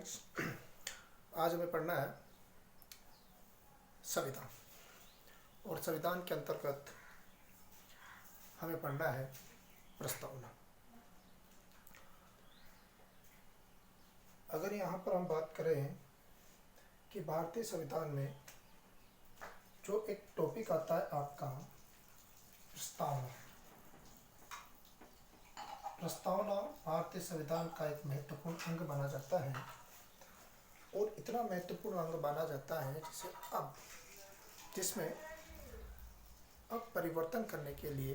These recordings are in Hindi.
फ्रेंड्स, आज हमें पढ़ना है संविधान। और संविधान के अंतर्गत हमें पढ़ना है प्रस्तावना। अगर यहाँ पर हम बात करें कि भारतीय संविधान में जो एक टॉपिक आता है आपका प्रस्तावना। प्रस्तावना भारतीय संविधान का एक महत्वपूर्ण अंग माना जाता है और इतना महत्वपूर्ण अंग माना जाता है जिसमें अब परिवर्तन करने के लिए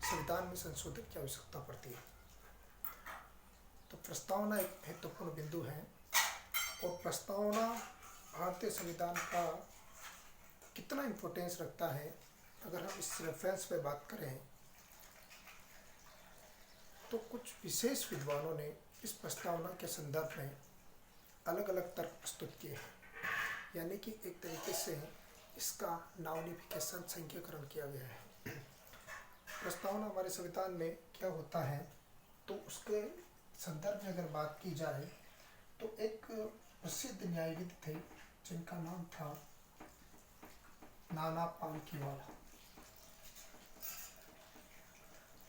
संविधान में संशोधन की आवश्यकता पड़ती है। तो प्रस्तावना एक महत्वपूर्ण बिंदु है और प्रस्तावना भारतीय संविधान का कितना इम्पोर्टेंस रखता है, अगर हम इस रेफरेंस पे बात करें तो कुछ विशेष विद्वानों ने इस प्रस्तावना के संदर्भ में अलग अलग तर्क प्रस्तुत किए हैं। यानी कि एक तरीके से इसका नाउनिफिकेशन, संख्याकरण किया गया है। प्रस्तावना हमारे संविधान में क्या होता है, तो उसके संदर्भ में अगर बात की जाए तो एक प्रसिद्ध न्यायविद थे जिनका नाम था नाना पालकीवाला।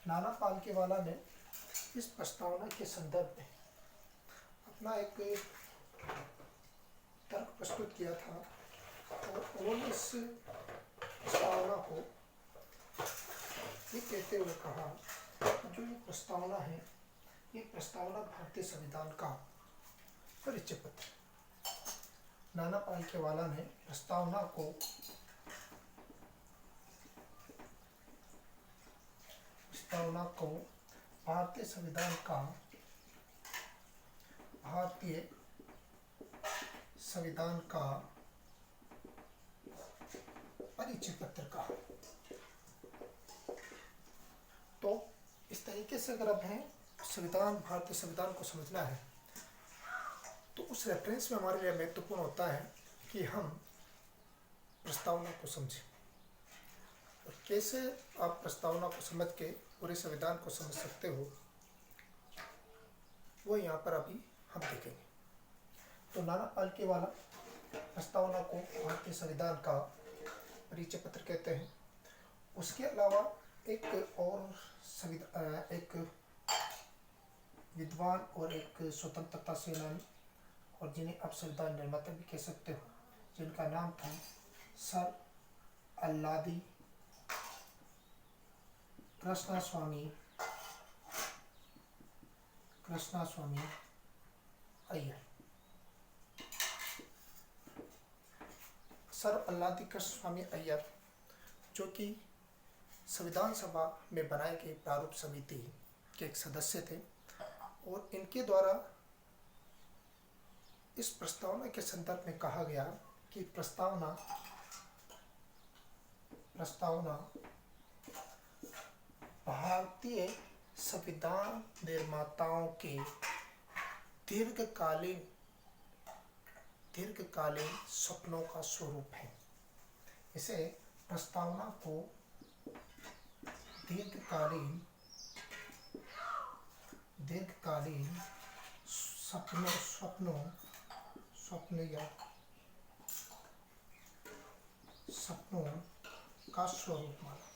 नाना पालकीवाला ने इस प्रस्तावना के संदर्भ में अपना एक तर्क प्रस्तुत किया था और उन्होंने इस प्रस्तावना को ये कहते हुए कहा जो ये प्रस्तावना है, ये प्रस्तावना भारतीय संविधान का परिचय पत्र। नाना पालकीवाला ने प्रस्तावना को भारतीय संविधान का परिचय पत्र कहा। तो इस तरीके से अगर हमें भारतीय संविधान को समझना है तो उस रेफरेंस में हमारे लिए महत्वपूर्ण होता है कि हम प्रस्तावना को समझें। और कैसे आप प्रस्तावना को समझ के पूरे संविधान को समझ सकते हो, वो यहाँ पर अभी हम देखेंगे। तो नाना पालकीवाला प्रस्तावना को भारतीय संविधान का परिचय पत्र कहते हैं। उसके अलावा एक विद्वान और एक स्वतंत्रता सेनानी, और जिन्हें आप संविधान निर्माता भी कह सकते हो, जिनका नाम था सर अल्लादी कृष्णास्वामी अय्यर। सर अल्लादी कृष्णस्वामी अय्यर जो कि संविधान सभा में बनाई गई प्रारूप समिति के एक सदस्य थे और इनके द्वारा इस प्रस्तावना के संदर्भ में कहा गया कि प्रस्तावना भारतीय संविधान निर्माताओं के दीर्घकालीन सपनों का स्वरूप है। इसे प्रस्तावना को दीर्घकालीन सपनों का स्वरूप माना।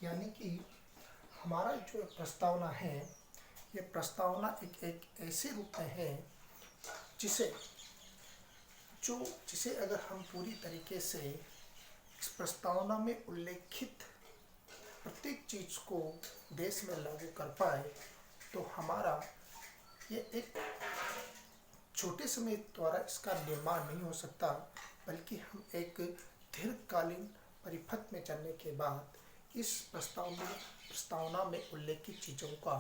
यानी कि हमारा जो प्रस्तावना है, ये प्रस्तावना एक ऐसे रूप में है जिसे अगर हम पूरी तरीके से इस प्रस्तावना में उल्लेखित प्रत्येक चीज को देश में लागू कर पाए तो हमारा ये एक छोटे समय द्वारा इसका निर्माण नहीं हो सकता, बल्कि हम एक दीर्घकालीन परिपथ में चलने के बाद इस प्रस्तावना में उल्लेखित चीज़ों का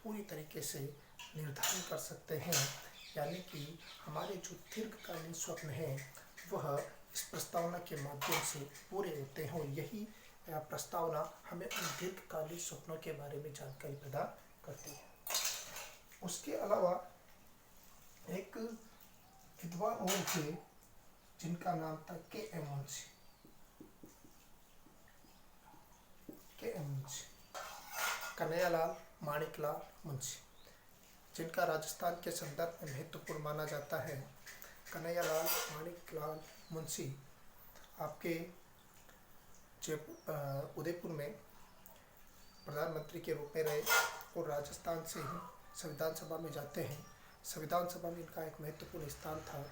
पूरी तरीके से निर्धारण कर सकते हैं। यानी कि हमारे जो दीर्घकालीन स्वप्न हैं वह इस प्रस्तावना के माध्यम से पूरे होते हैं। यही प्रस्तावना हमें उन दीर्घकालीन स्वप्नों के बारे में जानकारी प्रदान करती है। उसके अलावा एक विद्वान और थे जिनका नाम था के.एम. मुंशी। कन्हैयालाल माणिकलाल मुंशी, जिनका राजस्थान के संदर्भ में महत्वपूर्ण माना जाता है। कन्हैयालाल माणिकलाल मुंशी आपके उदयपुर में प्रधानमंत्री के रूप में रहे और राजस्थान से ही संविधान सभा में जाते हैं। संविधान सभा में इनका एक महत्वपूर्ण स्थान था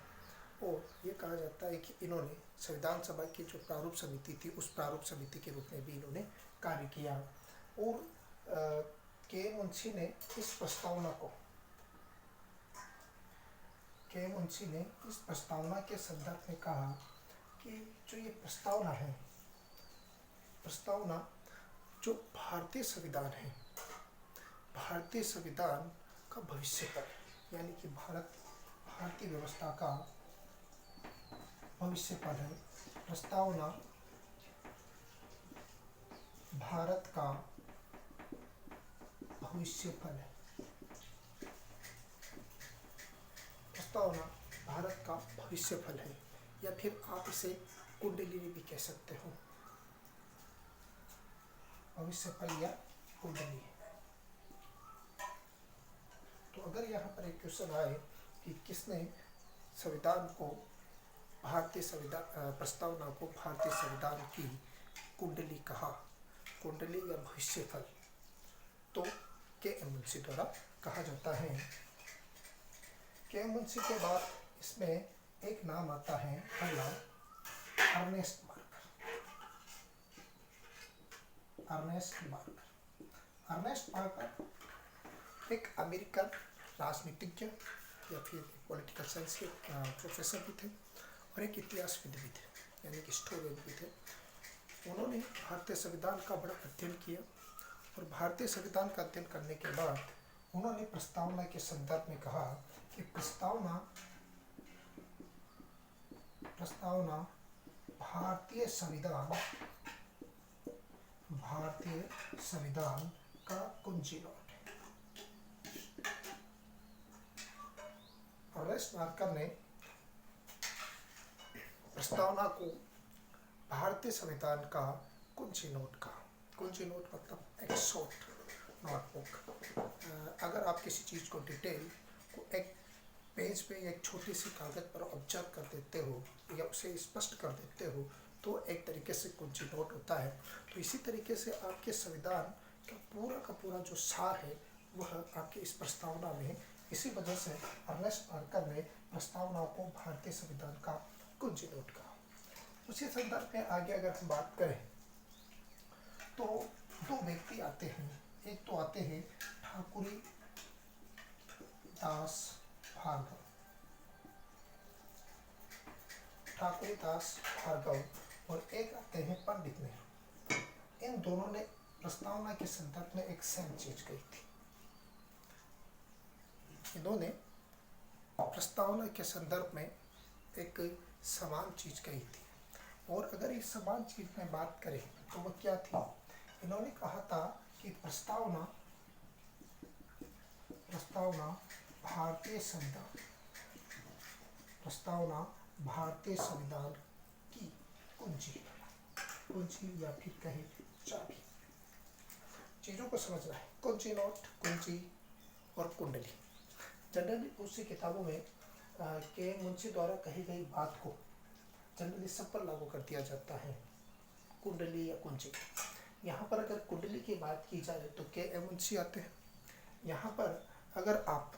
और ये कहा जाता है कि इन्होंने संविधान सभा की जो प्रारूप समिति थी उस प्रारूप समिति के रूप में भी इन्होंने कार्य किया। और के मुंशी ने इस प्रस्तावना के संदर्भ में कहा कि जो ये प्रस्तावना जो भारतीय संविधान का भविष्य पर, यानी कि भारतीय व्यवस्था का भविष्य पर है। प्रस्तावना भारत का भविष्य फल है। प्रस्तावना भारत का भविष्य फल है, या फिर आप इसे कुंडली भी कह सकते हो। भविष्य फल या कुंडली। तो अगर यहाँ पर एक क्वेश्चन आए कि किसने प्रस्तावना को भारतीय संविधान की कुंडली कहा, कुंडली या भविष्य फल, तो के.एम. मुंशी द्वारा कहा जाता है। के.एम. मुंशी के बाद इसमें एक नाम आता है, पहला अर्नेस्ट मार्कर एक अमेरिकन राजनीतिज्ञ या फिर पॉलिटिकल साइंस के प्रोफेसर भी थे और एक इतिहासविद भी थे, यानी कि हिस्टोरियन भी थे। उन्होंने भारतीय संविधान का बड़ा अध्ययन किया और भारतीय संविधान का अध्ययन करने के बाद उन्होंने प्रस्तावना के संदर्भ में कहा कि प्रस्तावना भारतीय संविधान का कुंजी नोट है। अर्नेस्ट मार्कर ने प्रस्तावना को भारतीय संविधान का कुंजी नोट कहा। कुंजी नोट मतलब एक शॉर्ट नोटबुक। अगर आप किसी चीज़ को डिटेल को एक पेज पे एक छोटी सी कागज़ पर ऑब्जर्व कर देते हो या उसे स्पष्ट कर देते हो तो एक तरीके से कुंजी नोट होता है। तो इसी तरीके से आपके संविधान का पूरा जो सार है वह आपके इस प्रस्तावना में। इसी वजह से अर्नेस्ट मार्कर ने प्रस्तावना को भारतीय संविधान का कुंजी नोट कहा। उसी संदर्भ में आगे अगर हम बात करें तो दो व्यक्ति आते हैं। एक तो आते हैं ठाकुरी दास भार्गव और एक आते हैं पंडित नेहरू। इन दोनों ने प्रस्तावना के संदर्भ में एक सेम चीज कही थी। इन्होंने प्रस्तावना के संदर्भ में एक समान चीज कही थी और अगर इस समान चीज में बात करें तो वह क्या थी। इन्होंने कहा था कि प्रस्तावना भारतीय संविधान की कुंजी या फिर कहे चाबी। चीजों को समझना है। कुंजी नोट, कुंजी और कुंडली। जनरली उसी किताबों में के मुंशी द्वारा कही गई बात को जनरली सब पर लागू कर दिया जाता है, कुंडली या कुंजी। यहाँ पर अगर कुंडली की बात की जाए तो के.एम. मुंशी आते हैं। यहाँ पर अगर आप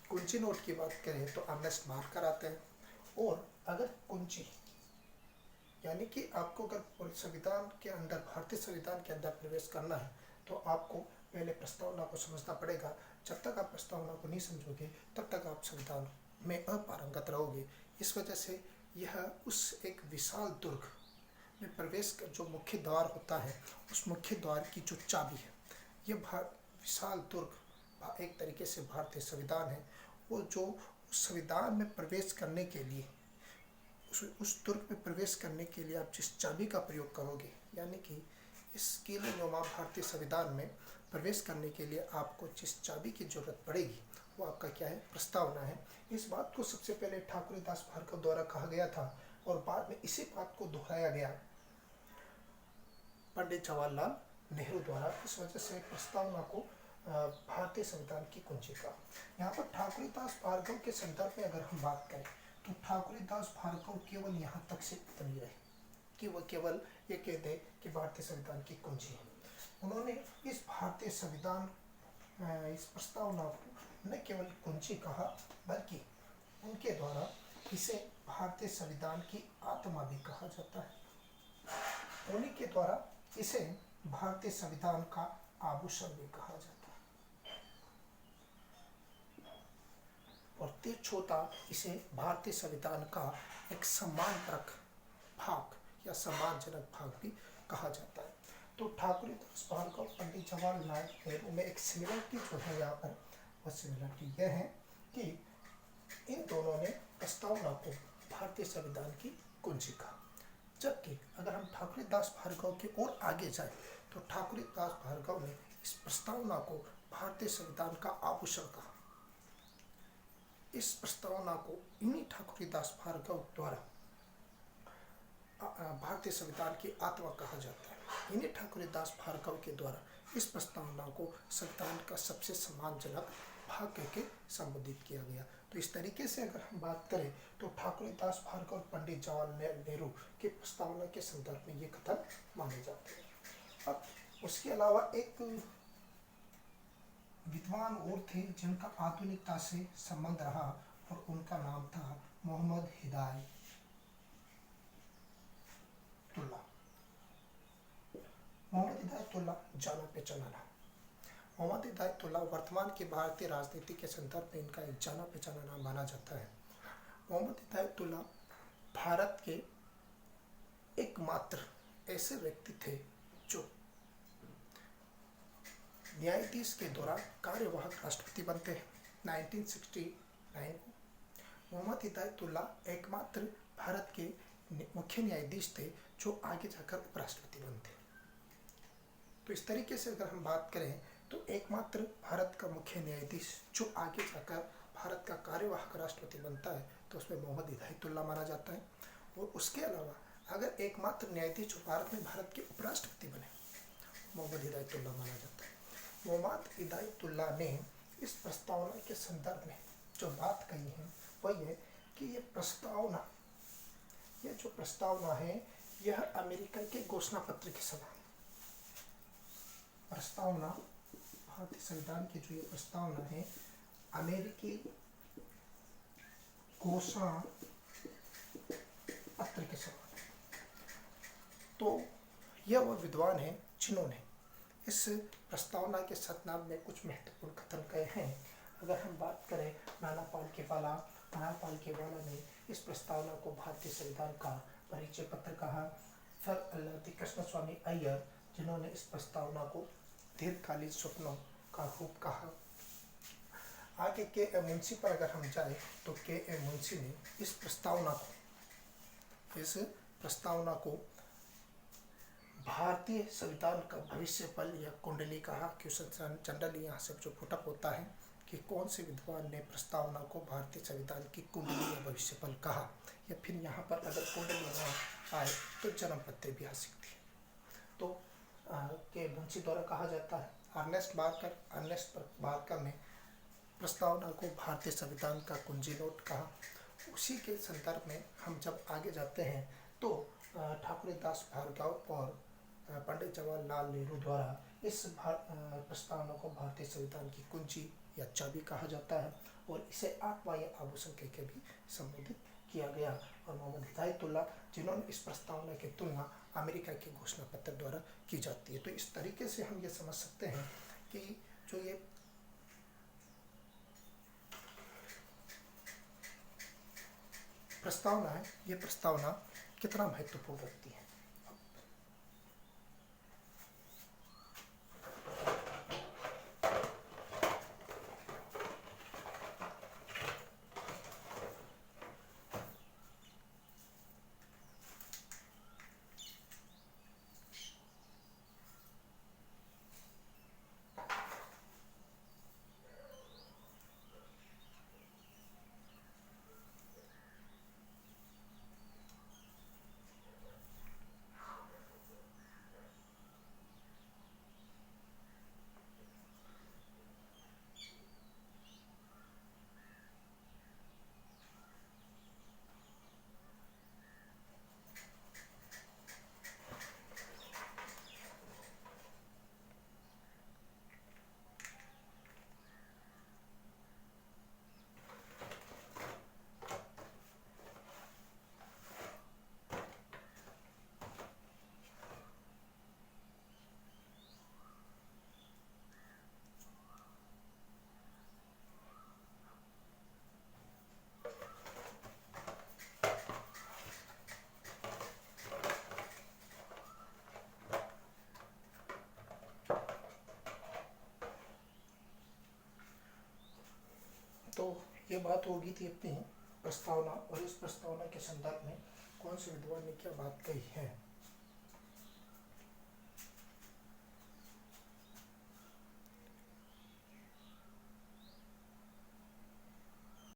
कुंजी नोट की बात करें तो अर्नेस्ट मार्कर आते हैं। और अगर कुंजी यानी कि आपको अगर संविधान के अंदर, भारतीय संविधान के अंदर प्रवेश करना है तो आपको पहले प्रस्तावना को समझना पड़ेगा। जब तक आप प्रस्तावना को नहीं समझोगे तब तक आप संविधान में अपारंगत रहोगे। इस वजह से यह उस एक विशाल दुर्ग में प्रवेश कर जो मुख्य द्वार होता है, उस मुख्य द्वार की जो चाबी है, यह विशाल दुर्ग एक तरीके से भारतीय संविधान है। वो जो उस संविधान में प्रवेश करने के लिए, उस दुर्ग में प्रवेश करने के लिए आप जिस चाबी का प्रयोग करोगे, यानी कि इस किलेनुमा भारतीय संविधान में प्रवेश करने के लिए आपको जिस चाबी की जरूरत पड़ेगी वो आपका क्या है, प्रस्तावना है। इस बात को सबसे पहले ठाकुरदास भार्गव द्वारा कहा गया था और बाद में इसी बात को दोहराया गया पंडित जवाहरलाल नेहरू द्वारा। इस वजह से प्रस्तावना को भारतीय संविधान की कुंजिका। यहाँ पर ठाकुरदास भार्गव के संदर्भ में अगर हम बात करें तो ठाकुरदास भार्गव केवल यहाँ तक सीमित नहीं रहे कि वह केवल ये कहते कि भारतीय संविधान की कुंजी है। उन्होंने इस भारतीय संविधान इस प्रस्तावना को न केवल कुंजी कहा बल्कि उनके द्वारा इसे भारतीय संविधान की आत्मा भी कहा जाता है। उन्हीं के द्वारा इसे भारतीय संविधान का आभूषण भी कहा जाता है और तिरछोता इसे भारतीय संविधान का एक सम्मानजनक भाग या सम्मानजनक भाग भी कहा जाता है। तो ठाकुरदास भार्गव पंडित जवाहरलाल नेहरू में एक सिमिलरिटी जो है यहाँ पर, वह सिमिलरिटी यह है कि इन दोनों ने प्रस्तावना को भारतीय संविधान की कुंजी कहा। जबकि अगर हम ठाकुरदास भार्गव के और आगे जाएं तो ठाकुरदास भार्गव ने इस प्रस्तावना को भारतीय संविधान का आभूषण कहा। इस प्रस्तावना को इन्हीं ठाकुरदास भार्गव द्वारा भारतीय संविधान की आत्मा कहा जाता है। इन्हीं ठाकुरदास भार्गव के द्वारा इस प्रस्तावना को संविधान का सबसे सम्मानजनक भाग करके संबोधित किया गया। तो इस तरीके से अगर हम बात करें तो ठाकुरदास भार्गव पंडित जवाहरलाल नेहरू के प्रस्तावना के संदर्भ में ये कथन माने जाते हैं। अब उसके अलावा एक विद्वान और थे जिनका आधुनिकता से संबंध रहा और उनका नाम था मोहम्मद हिदायतुल्लाह। मोहम्मद हिदायतुल्लाह जाना पहचाना नाम। मोहम्मद हिदायतुल्लाह वर्तमान की भारतीय राजनीति के संदर्भ में इनका एक जाना पहचाना नाम माना जाता है। मोहम्मद हिदायतुल्लाह भारत के एकमात्र ऐसे व्यक्ति थे जो न्यायाधीश के दौरान कार्यवाहक राष्ट्रपति बनते हैं 1969 को। मोहम्मद हिदायतुल्लाह एकमात्र भारत के मुख्य न्यायाधीश थे जो आगे जाकर उपराष्ट्रपति बनते। तो इस तरीके से अगर हम बात करें तो एकमात्र भारत का मुख्य न्यायाधीश जो आगे जाकर भारत का कार्यवाहक राष्ट्रपति बनता है तो उसमें मोहम्मद हिदायतुल्लाह माना जाता है। और उसके अलावा अगर एकमात्र न्यायाधीश जो भारत के उपराष्ट्रपति बने मोहम्मद हिदायतुल्लाह माना जाता है। मोहम्मद हिदायतुल्लाह ने इस प्रस्तावना के संदर्भ में जो बात कही है वह ये कि ये जो प्रस्तावना है यह अमेरिका के घोषणा पत्र के समान। प्रस्तावना भारतीय संविधान की जो ये प्रस्तावना है अमेरिकी घोषणा पत्र के समान। तो यह वह विद्वान है जिन्होंने इस प्रस्तावना के सतनाम में कुछ महत्वपूर्ण कथन कहे हैं। अगर हम बात करें नाना पाल ने इस प्रस्तावना को भारतीय संविधान का परिचय पत्र कहा। सर अल्लादी कृष्ण स्वामी अय्यर जिन्होंने इस प्रस्तावना को दीर्घकालीन स्वप्नों का रूप कहा। आगे के एम मुंशी पर अगर हम जाए तो के एम मुंशी ने इस प्रस्तावना को भारतीय संविधान का भविष्य पल या कुंडली कहा। क्वेश्चन जनरली यहाँ से जो पुटअप होता है कि कौन से विद्वान ने प्रस्तावना को भारतीय संविधान की कुंडली या भविष्य पल कहा, या फिर यहाँ पर अगर कुंडली ना आए तो जन्म पत्र भी आ सकती है। तो के मुंशी द्वारा कहा जाता है। अर्नेस्ट बार्कर ने प्रस्तावना को भारतीय संविधान का कुंजी नोट कहा। उसी के संदर्भ में हम जब आगे जाते हैं तो ठाकुरदास भार्गव और पंडित जवाहरलाल नेहरू द्वारा इस प्रस्तावना को भारतीय संविधान की कुंजी या चाबी कहा जाता है और इसे आत्मा या आभूषण कहकर भी संबोधित किया गया। और मोहम्मद हिदायतुल्लाह जिन्होंने इस प्रस्तावना की तुलना अमेरिका के घोषणा पत्र द्वारा की जाती है। तो इस तरीके से हम ये समझ सकते हैं कि जो ये प्रस्तावना है ये प्रस्तावना कितना महत्वपूर्ण रखती है। ये बात होगी थी अपनी प्रस्तावना, और इस प्रस्तावना के संदर्भ में कौन से विद्वान ने क्या बात कही है।